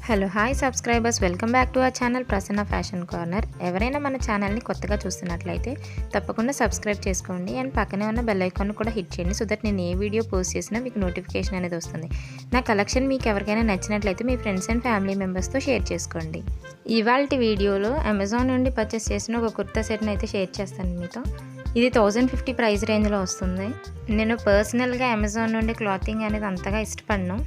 Hello hi subscribers, welcome back to our channel Prasanna fashion corner. ఎవరైనా మన ఛానల్ని కొత్తగా చూస్తున్నట్లయితే తప్పకుండా సబ్స్క్రైబ్ చేసుకోండి అండ్ పక్కనే ఉన్న బెల్ ఐకాన్ కూడా హిట్ చేయండి. సో దట్ నేను ఏ వీడియో పోస్ట్ చేసినా మీకు నోటిఫికేషన్ అనేది వస్తుంది. నా కలెక్షన్ మీకు ఎవరికైనా నచ్చినట్లయితే మీ ఫ్రెండ్స్ అండ్ ఫ్యామిలీ మెంబర్స్తో షేర్ చేసుకోండి. ఇవాల్టి వీడియోలో అమెజాన్ నుండి పర్చేస్ చేసిన ఒక కుర్తా సెట్ని అయితే షేర్ చేస్తాను మీతో. ఇది 1050 ప్రైస్ రేంజ్లో వస్తుంది. నేను పర్సనల్గా అమెజాన్ నుండి క్లాతింగ్ అనేది అంతగా ఇష్టపడను,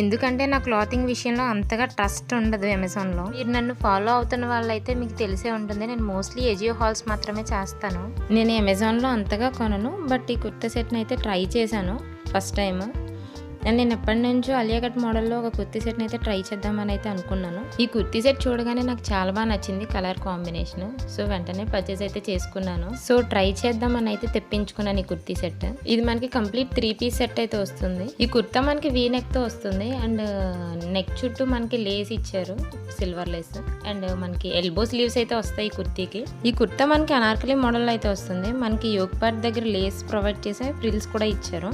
ఎందుకంటే నా క్లాతింగ్ విషయంలో అంతగా ట్రస్ట్ ఉండదు అమెజాన్లో. మీరు నన్ను ఫాలో అవుతున్న వాళ్ళైతే మీకు తెలిసే ఉంటుంది, నేను మోస్ట్లీ ఎజియో హాల్స్ మాత్రమే చేస్తాను. నేను అమెజాన్లో అంతగా కొనను, బట్ ఈ కుర్తా సెట్ని అయితే ట్రై చేశాను ఫస్ట్ టైం. అండ్ నేను ఎప్పటి నుంచో అలియా కట్ మోడల్లో ఒక కుర్తీ సెట్ని అయితే ట్రై చేద్దామని అయితే అనుకున్నాను. ఈ కుర్తీ సెట్ చూడగానే నాకు చాలా బాగా నచ్చింది కలర్ కాంబినేషన్. సో వెంటనే పర్చేస్ అయితే చేసుకున్నాను. సో ట్రై చేద్దామని అయితే తెప్పించుకున్నాను ఈ కుర్తీ సెట్. ఇది మనకి కంప్లీట్ 3 పీస్ సెట్ అయితే వస్తుంది. ఈ కుర్తా మనకి వీ నెక్ తో వస్తుంది అండ్ నెక్ చుట్టూ మనకి లేస్ ఇచ్చారు, సిల్వర్ లేస్. అండ్ మనకి ఎల్బో స్లీవ్స్ అయితే వస్తాయి ఈ కుర్తీకి. ఈ కుర్తా మనకి అనార్కలి మోడల్ అయితే వస్తుంది. మనకి యోక్ పార్ట్ దగ్గర లేస్ ప్రొవైడ్ చేసే ఫ్రిల్స్ కూడా ఇచ్చారు.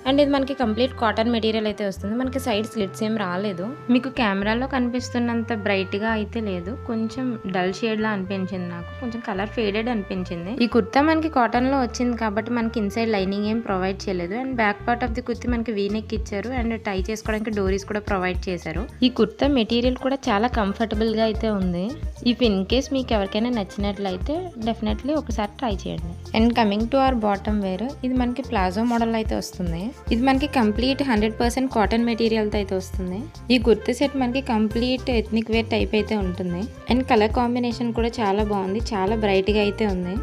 అండ్ ఇది మనకి కంప్లీట్ కాటన్ మెటీరియల్ అయితే వస్తుంది. మనకి సైడ్ స్లిట్స్ ఏం రాలేదు. మీకు కెమెరాలో కనిపిస్తున్నంత బ్రైట్గా అయితే లేదు, కొంచెం డల్ షేడ్లా అనిపించింది నాకు, కొంచెం కలర్ ఫేడెడ్ అనిపించింది. ఈ కుర్తా మనకి కాటన్లో వచ్చింది కాబట్టి మనకి ఇన్సైడ్ లైనింగ్ ఏం ప్రొవైడ్ చేయలేదు. And back part of the kurti మనకి వీ నెక్ ఇచ్చారు అండ్ టై చేసుకోవడానికి డోరీస్ కూడా ప్రొవైడ్ చేశారు. ఈ కుర్తా మెటీరియల్ కూడా చాలా కంఫర్టబుల్గా అయితే ఉంది. ఇఫ్ ఇన్ కేస్ మీకు ఎవరికైనా నచ్చినట్లయితే డెఫినెట్లీ ఒకసారి ట్రై చేయండి. And coming to our bottom wear, ఇది మనకి ప్లాజో మోడల్ అయితే వస్తుంది. ఇది మనకి కంప్లీట్ 100% కాటన్ మెటీరియల్తో అయితే వస్తుంది. ఈ కుర్తా సెట్ మనకి కంప్లీట్ ఎథ్నిక్ వేర్ టైప్ అయితే ఉంటుంది. అండ్ కలర్ కాంబినేషన్ కూడా చాలా బాగుంది, చాలా బ్రైట్గా అయితే ఉంది.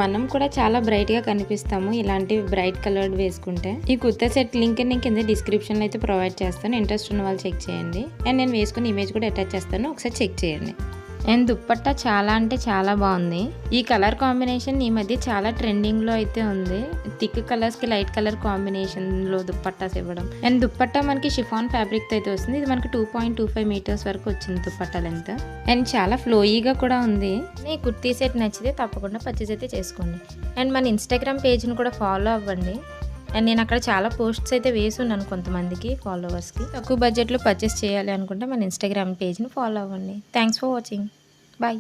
మనం కూడా చాలా బ్రైట్గా కనిపిస్తాము ఇలాంటి బ్రైట్ కలర్డ్ వేసుకుంటే. ఈ కుర్తా సెట్ లింక్ నేను కింద డిస్క్రిప్షన్లో అయితే ప్రొవైడ్ చేస్తాను, ఇంట్రెస్ట్ ఉన్న వాళ్ళు చెక్ చేయండి. అండ్ నేను వేసుకున్న ఇమేజ్ కూడా అటాచ్ చేస్తాను, ఒకసారి చెక్ చేయండి. అండ్ దుప్పట్టా చాలా అంటే చాలా బాగుంది. ఈ కలర్ కాంబినేషన్ ఈ మధ్య చాలా ట్రెండింగ్లో అయితే ఉంది. థిక్ కలర్స్కి లైట్ కలర్ కాంబినేషన్లో దుప్పట్టాస్ ఇవ్వడం. అండ్ దుప్పట్టా మనకి షిఫాన్ ఫ్యాబ్రిక్తో అయితే వస్తుంది. ఇది మనకి 2.25 మీటర్స్ వరకు వచ్చింది దుప్పట్టా లెంత్. అండ్ చాలా ఫ్లోయీగా కూడా ఉంది. ఈ కుర్తీ సెట్ నచ్చితే తప్పకుండా పర్చేస్ అయితే చేసుకోండి. అండ్ మన ఇన్స్టాగ్రామ్ పేజ్ని కూడా ఫాలో అవ్వండి. అండ్ నేను అక్కడ చాలా పోస్ట్స్ అయితే వేసున్నాను కొంతమందికి ఫాలోవర్స్కి. తక్కువ బడ్జెట్లో పర్చేస్ చేయాలి అనుకుంటే మన ఇన్స్టాగ్రామ్ పేజ్ని ఫాలో అవ్వండి. Thanks for watching. బాయ్.